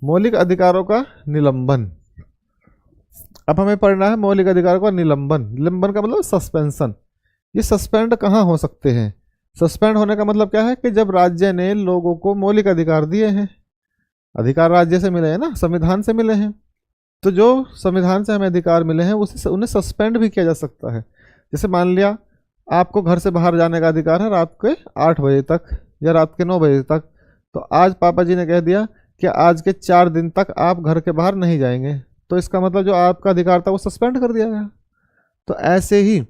मौलिक अधिकारों का निलंबन। अब हमें पढ़ना है मौलिक अधिकारों का निलंबन। निलंबन का मतलब सस्पेंशन। ये सस्पेंड कहाँ हो सकते हैं? सस्पेंड होने का मतलब क्या है कि जब राज्य ने लोगों को मौलिक अधिकार दिए हैं, अधिकार राज्य से मिले हैं ना, संविधान से मिले हैं, तो जो संविधान से हमें अधिकार मिले हैं उसे उन्हें सस्पेंड भी किया जा सकता है। जैसे मान लिया आपको घर से बाहर जाने का अधिकार है रात के 8 बजे तक या रात के 9 बजे तक, तो आज पापा जी ने कह दिया कि आज के 4 दिन तक आप घर के बाहर नहीं जाएंगे, तो इसका मतलब जो आपका अधिकार था वो सस्पेंड कर दिया गया। तो ऐसे ही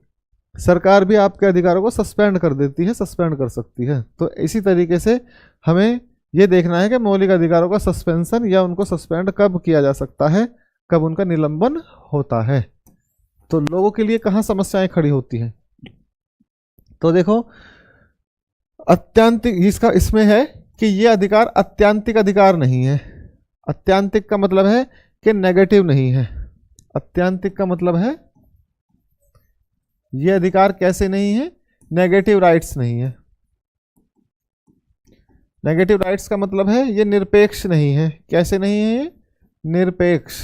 सरकार भी आपके अधिकारों को सस्पेंड कर देती है, सस्पेंड कर सकती है। तो इसी तरीके से हमें ये देखना है कि मौलिक अधिकारों का सस्पेंशन या उनको सस्पेंड कब किया जा सकता है, कब उनका निलंबन होता है। तो लोगों के लिए कहाँ समस्याएं खड़ी होती हैं? तो देखो अत्यांतिक, इसका इसमें है कि ये अधिकार अत्यांतिक अधिकार नहीं है। अत्यांतिक का मतलब है कि नेगेटिव नहीं है। अत्यांतिक का मतलब है ये अधिकार कैसे नहीं है? नेगेटिव राइट्स नहीं है। नेगेटिव राइट्स का मतलब है ये निरपेक्ष नहीं है। कैसे नहीं है ये? निरपेक्ष।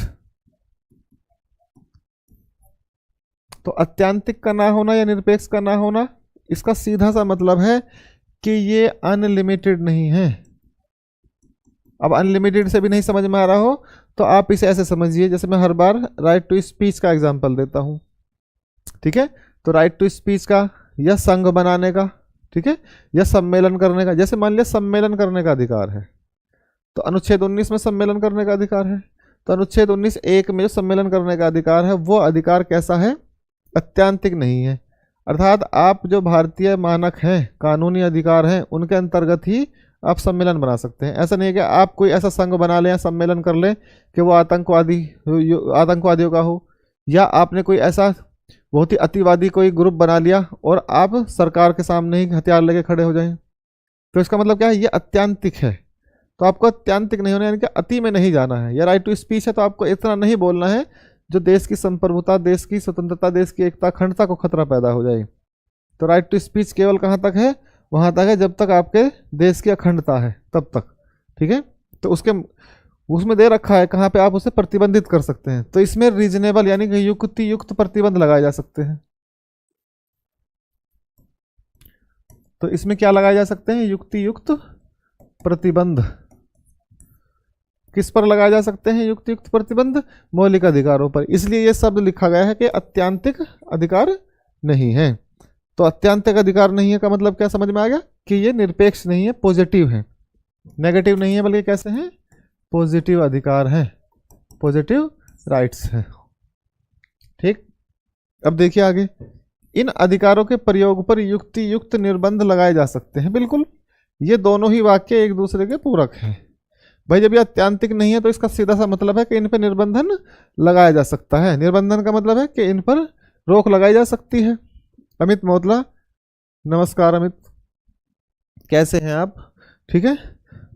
तो अत्यांतिक का ना होना या निरपेक्ष का ना होना, इसका सीधा सा मतलब है कि ये अनलिमिटेड नहीं है। अब अनलिमिटेड से भी नहीं समझ में आ रहा हो तो आप इसे ऐसे समझिए, जैसे मैं हर बार राइट टू स्पीच का एग्जांपल देता हूं, ठीक है? तो राइट टू स्पीच का या संघ बनाने का, ठीक है, या सम्मेलन करने का। जैसे मान लिया सम्मेलन करने का अधिकार है, तो अनुच्छेद 19 में सम्मेलन करने का अधिकार है। तो अनुच्छेद 19(1) में जो सम्मेलन करने का अधिकार है वो अधिकार कैसा है? अत्यांतिक नहीं है। अर्थात आप जो भारतीय मानक हैं, कानूनी अधिकार हैं, उनके अंतर्गत ही आप सम्मेलन बना सकते हैं। ऐसा नहीं है कि आप कोई ऐसा संघ बना लें या सम्मेलन कर लें कि वो आतंकवादियों का हो, या आपने कोई ऐसा बहुत ही अतिवादी कोई ग्रुप बना लिया और आप सरकार के सामने ही हथियार लेके खड़े हो जाएं। तो इसका मतलब क्या है? ये अत्यांतिक है। तो आपको अत्यांतिक नहीं होना, यानी कि अति में नहीं जाना है। या राइट टू स्पीच है तो आपको इतना नहीं बोलना है जो देश की संप्रभुता, देश की स्वतंत्रता, देश की एकता, अखंडता को खतरा पैदा हो जाए। तो राइट टू स्पीच केवल कहाँ तक है? वहाँ तक है जब तक आपके देश की अखंडता है, तब तक, ठीक है? तो उसमें दे रखा है कहाँ पे आप उसे प्रतिबंधित कर सकते हैं। तो इसमें रीजनेबल यानी कि युक्ति युक्त प्रतिबंध लगाए जा सकते हैं। तो इसमें क्या लगाए जा सकते हैं? युक्ति युक्त प्रतिबंध। किस पर लगाए जा सकते हैं युक्ति युक्त प्रतिबंध? मौलिक अधिकारों पर। इसलिए यह शब्द लिखा गया है कि अत्यांतिक अधिकार नहीं है। तो अत्यांतिक अधिकार नहीं है का मतलब क्या समझ में आ गया? कि ये निरपेक्ष नहीं है, पॉजिटिव है। नेगेटिव नहीं है बल्कि कैसे हैं? पॉजिटिव अधिकार हैं, पॉजिटिव राइट्स हैं, ठीक। अब देखिए आगे, इन अधिकारों के प्रयोग पर युक्ति युक्त निर्बंध लगाए जा सकते हैं। बिल्कुल, ये दोनों ही वाक्य एक दूसरे के पूरक हैं। भाई जब ये अत्यांतिक नहीं है तो इसका सीधा सा मतलब है कि इन पर निर्बंधन लगाया जा सकता है। निर्बंधन का मतलब है कि इन पर रोक लगाई जा सकती है। अमित मोहतला, नमस्कार अमित, कैसे हैं आप? ठीक है।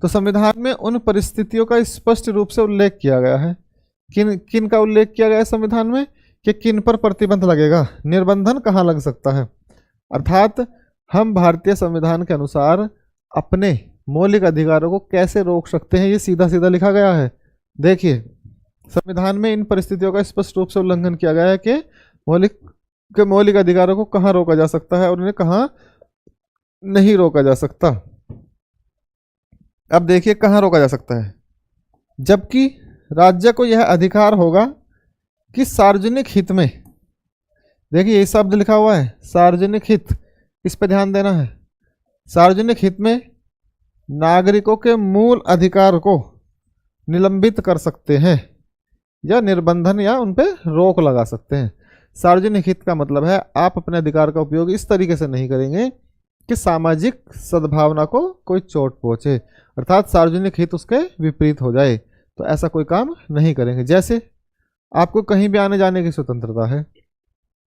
तो संविधान में उन परिस्थितियों का स्पष्ट रूप से उल्लेख किया गया है। किन किन का उल्लेख किया गया है संविधान में? कि किन पर प्रतिबंध लगेगा, निर्बंधन कहाँ लग सकता है। अर्थात हम भारतीय संविधान के अनुसार अपने मौलिक अधिकारों को कैसे रोक सकते हैं, ये सीधा सीधा लिखा गया है। देखिए, संविधान में इन परिस्थितियों का स्पष्ट रूप से उल्लंघन किया गया है कि मौलिक अधिकारों को कहाँ रोका जा सकता है और उन्हें कहाँ नहीं रोका जा सकता। अब देखिए कहाँ रोका जा सकता है। जबकि राज्य को यह अधिकार होगा कि सार्वजनिक हित में, देखिए ये शब्द लिखा हुआ है सार्वजनिक हित, इस पर ध्यान देना है। सार्वजनिक हित में नागरिकों के मूल अधिकार को निलंबित कर सकते हैं या निर्बंधन या उन पर रोक लगा सकते हैं। सार्वजनिक हित का मतलब है आप अपने अधिकार का उपयोग इस तरीके से नहीं करेंगे कि सामाजिक सद्भावना को कोई चोट पहुंचे, अर्थात सार्वजनिक हित उसके विपरीत हो जाए, तो ऐसा कोई काम नहीं करेंगे। जैसे आपको कहीं भी आने जाने की स्वतंत्रता है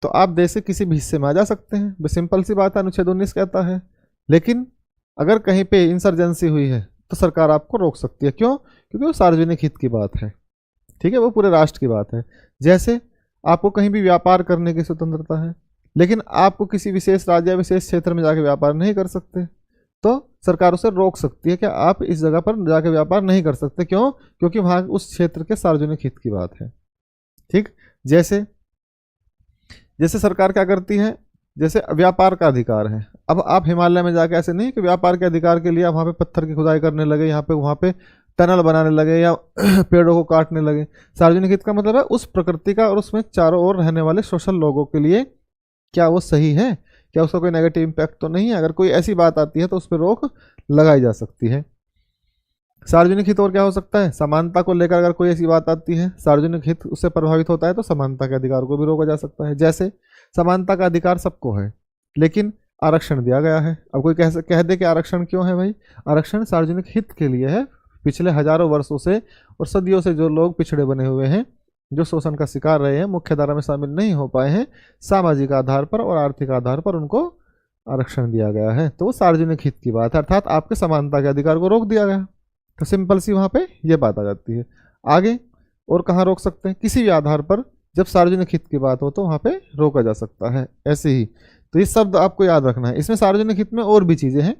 तो आप देश के किसी भी हिस्से में आ जा सकते हैं, सिंपल सी बात है, अनुच्छेद 19 कहता है। लेकिन अगर कहीं पे इंसर्जेंसी हुई है तो सरकार आपको रोक सकती है। क्यों? क्योंकि वो सार्वजनिक हित की बात है, ठीक है, वो पूरे राष्ट्र की बात है। जैसे आपको कहीं भी व्यापार करने की स्वतंत्रता है, लेकिन आपको किसी विशेष राज्य या विशेष क्षेत्र में जाके व्यापार नहीं कर सकते, तो सरकार उसे रोक सकती है कि आप इस जगह पर जाकर व्यापार नहीं कर सकते। क्यों? क्योंकि वहाँ उस क्षेत्र के सार्वजनिक हित की बात है। ठीक, जैसे जैसे सरकार क्या करती है, जैसे व्यापार का अधिकार है। अब आप हिमालय में जाके ऐसे नहीं कि व्यापार के अधिकार के लिए आप वहाँ पे पत्थर की खुदाई करने लगे, यहाँ पे वहाँ पे टनल बनाने लगे या पेड़ों को काटने लगे। सार्वजनिक हित का मतलब है उस प्रकृति का और उसमें चारों ओर रहने वाले सोशल लोगों के लिए क्या वो सही है, क्या उसका कोई नेगेटिव इम्पैक्ट तो नहीं है। अगर कोई ऐसी बात आती है तो उस पर रोक लगाई जा सकती है। सार्वजनिक हित और क्या हो सकता है, समानता को लेकर अगर कोई ऐसी बात आती है, सार्वजनिक हित उससे प्रभावित होता है तो समानता के अधिकार को भी रोका जा सकता है। जैसे समानता का अधिकार सबको है लेकिन आरक्षण दिया गया है। अब कोई कह दे कि आरक्षण क्यों है भाई, आरक्षण सार्वजनिक हित के लिए है। पिछले हजारों वर्षों से और सदियों से जो लोग पिछड़े बने हुए हैं, जो शोषण का शिकार रहे हैं, मुख्यधारा में शामिल नहीं हो पाए हैं, सामाजिक आधार पर और आर्थिक आधार पर उनको आरक्षण दिया गया है। तो वो सार्वजनिक हित की बात है, अर्थात आपके समानता के अधिकार को रोक दिया गया। तो सिंपल सी वहाँ पे ये बात आ जाती है। आगे और कहाँ रोक सकते हैं, किसी भी आधार पर जब सार्वजनिक हित की बात हो तो वहाँ पे रोका जा सकता है। ऐसे ही तो ये शब्द आपको याद रखना है। इसमें सार्वजनिक हित में और भी चीज़ें हैं,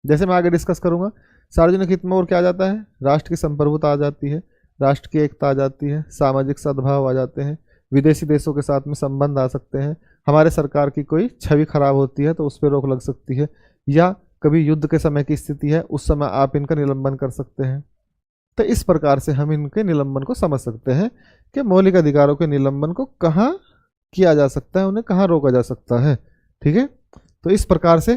जैसे मैं आगे डिस्कस करूँगा। सार्वजनिक हित में और क्या आ जाता है, राष्ट्र की संप्रभुता आ जाती है, राष्ट्र की एकता आ जाती है, सामाजिक सद्भाव आ जाते हैं, विदेशी देशों के साथ में संबंध आ सकते हैं, हमारे सरकार की कोई छवि खराब होती है तो उस पर रोक लग सकती है, या कभी युद्ध के समय की स्थिति है उस समय आप इनका निलंबन कर सकते हैं। तो इस प्रकार से हम इनके निलंबन को समझ सकते हैं कि मौलिक अधिकारों के निलंबन को कहाँ किया जा सकता है, उन्हें कहाँ रोका जा सकता है। ठीक है, तो इस प्रकार से